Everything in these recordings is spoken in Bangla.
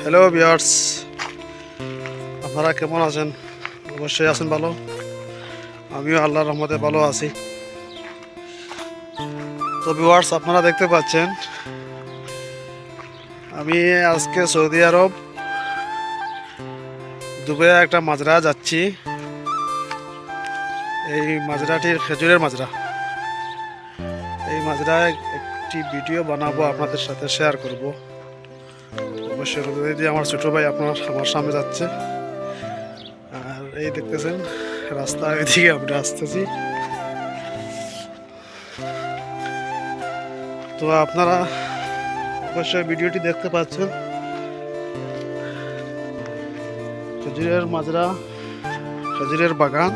হ্যালো ভিউয়ার্স, আপনারা কেমন আছেন? অবশ্যই আছেন ভালো। আমিও আল্লাহর রহমতে ভালো আছি। তো ভিউয়ার্স, আপনারা দেখতে পাচ্ছেন আমি আজকে সৌদি আরব দুবাইয়ে একটা মাজরা যাচ্ছি। এই মাজরাটির খেজুরের মাজরা। এই মাজরায় একটি ভিডিও বানাবো, আপনাদের সাথে শেয়ার করব। অবশ্যই যদি আমার ছোটো ভাই আমার সামনে যাচ্ছে, আর এই দেখতেছেন রাস্তা, এদিকে আমরা আসতেছি। তো আপনারা অবশ্যই ভিডিওটি দেখতে পাচ্ছেন। খেজুরের মাজরা, খেজুরের বাগান,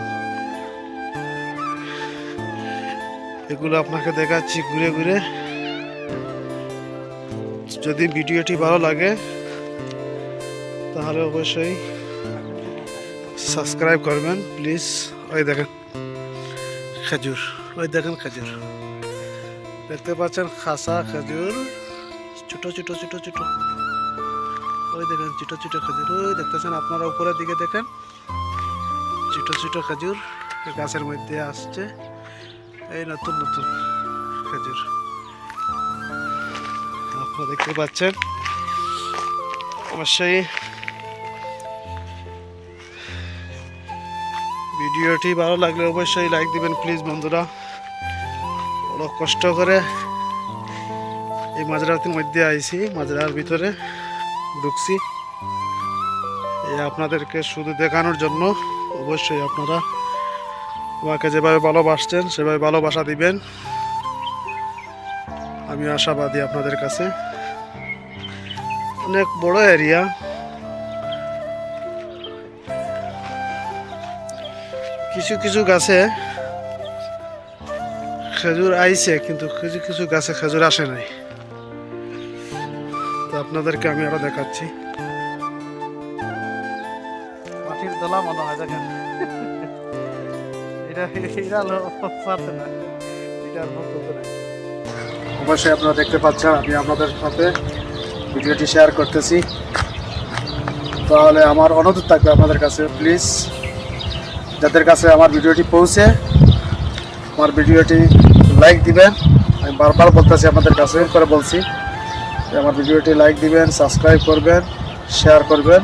এগুলো আপনাকে দেখাচ্ছি ঘুরে ঘুরে। যদি ভিডিওটি ভালো লাগে তাহলে অবশ্যই সাবস্ক্রাইব করবেন প্লিজ। ওই দেখেন খেজুর, ওই দেখেন খেজুর দেখতে পাচ্ছেন, খাসা খেজুর, ছোট ছোট ছোট ছোট। ওই দেখেন ছোট ছোট খেজুর, ওই দেখতেছেন আপনারা উপরের দিকে দেখেন, ছোট ছোট খেজুর গাছের মধ্যে আসছে। এই নতুন নতুন খেজুর আপনারা দেখতে পাচ্ছেন। অবশ্যই ভিডিওটি ভালো লাগলে অবশ্যই লাইক দিবেন প্লিজ বন্ধুরা। বড় কষ্ট করে এই মাজরাটির মধ্যে আইছি, মাজরার ভিতরে ঢুকছি এই আপনাদেরকে শুধু দেখানোর জন্য। অবশ্যই আপনারা আমাকে যেভাবে ভালোবাসছেন সেভাবে ভালোবাসা দিবেন, আমি আশাবাদী আপনাদের কাছে। অনেক বড় এরিয়া, কিছু কিছু গাছে খেজুর আইছে, কিন্তু কিছু কিছু গাছে খেজুর আসে নাই। তো আপনাদেরকে আমি আরো দেখাচ্ছি। মাটির দলা মনে হয়, দেখেন অবশ্যই আপনারা দেখতে পাচ্ছেন আমি আপনাদের সাথে ভিডিওটি শেয়ার করতেছি। তাহলে আমার অনুরোধ থাকবে আপনাদের কাছে, প্লিজ যাদের কাছে আমার ভিডিওটি পৌঁছে আমার ভিডিওটি লাইক দিবেন। আমি বারবার বলতেছি আপনাদের কাছে করে বলছি যে আমার ভিডিওটি লাইক দিবেন, সাবস্ক্রাইব করবেন, শেয়ার করবেন,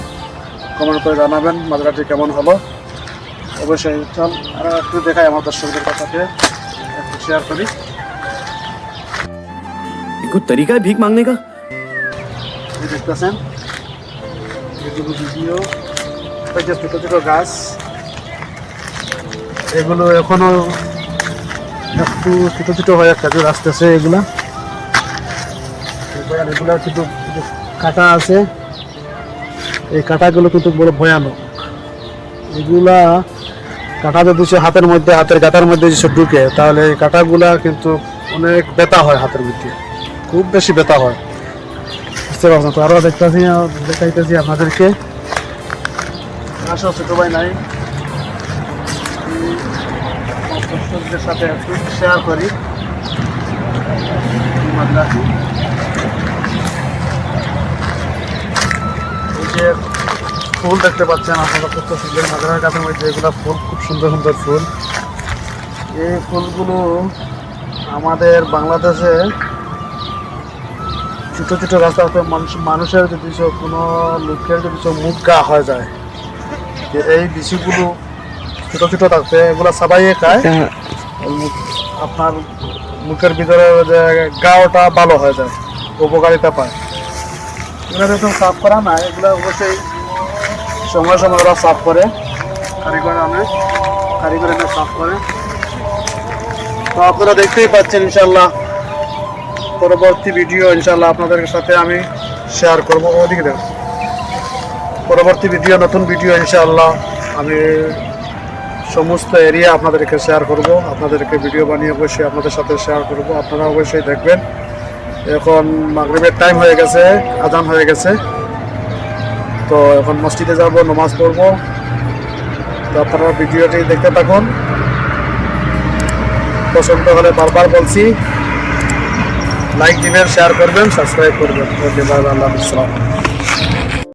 কমেন্ট করে জানাবেন মাজরাটি কেমন হলো। অবশ্যই চল আরও একটু দেখাই আমার দর্শকদের সাথে, একটু শেয়ার করি। कोई तरीका है भीख मांगने का? দেখতেছেন ভিডিও, যে ছোট ছোট গাছ, এগুলো এখনো একটু ছোট ছোট হয়ে খেজুর আসতেছে। এগুলা কিন্তু কাটা আছে, এই কাটাগুলো কিন্তু বড় ভয়ানক। এগুলা কাটা যদি হাতের মধ্যে, হাতের গাঁটার মধ্যে যেসব ঢুকে, তাহলে এই কাটাগুলা কিন্তু অনেক ব্যথা হয়, হাতের মধ্যে খুব বেশি ব্যথা হয়, বুঝতে পারছেন? তো আরও দেখাইতেছি আপনাদেরকে। আসো ছোটো ভাই নাই, দর্শকদের সাথে একটু শেয়ার করি মাজরাটি। এই যে ফুল দেখতে পাচ্ছেন আপনারা, কত সুন্দর মাজরার গাছের মধ্যে এগুলো ফুল, খুব সুন্দর সুন্দর ফুল। এই ফুলগুলো আমাদের বাংলাদেশে ছোটো ছোটো রাস্তাতে মানুষের যদি কোনো লোকের যদি মুখ গা হয়ে যায়, যে এই বিচিগুলো ছোটো ছোটো থাকতে এগুলো সবাই খায়, আপনার মুখের ভিতরে যে গাওটা ভালো হয়ে যায়, উপকারিতা পায়। এগুলো যখন সাফ করা না, এগুলো অবশ্যই সময় সময় ওরা সাফ করে, কারিগর এনে সাফ করে। তো আপনারা দেখতেই পাচ্ছেন, ইনশাল্লাহ পরবর্তী ভিডিও ইনশাল্লাহ আপনাদের সাথে আমি শেয়ার করবো। ওদিকে দেখুন, পরবর্তী ভিডিও, নতুন ভিডিও ইনশাল্লাহ আমি সমস্ত এরিয়া আপনাদেরকে শেয়ার করব, আপনাদেরকে ভিডিও বানিয়ে অবশ্যই আপনাদের সাথে শেয়ার করব। আপনারা অবশ্যই দেখবেন। এখন মাগরিবের টাইম হয়ে গেছে, আজান হয়ে গেছে, তো এখন মসজিদে যাব, নামাজ পড়ব। তো আপনারা ভিডিওটি দেখতে থাকুন, পছন্দ হলে বারবার বলছি লাইক দিবেন, শেয়ার করবেন, সাবস্ক্রাইব করবেন। ওকে, বাই, আল্লাহ হাফেজ।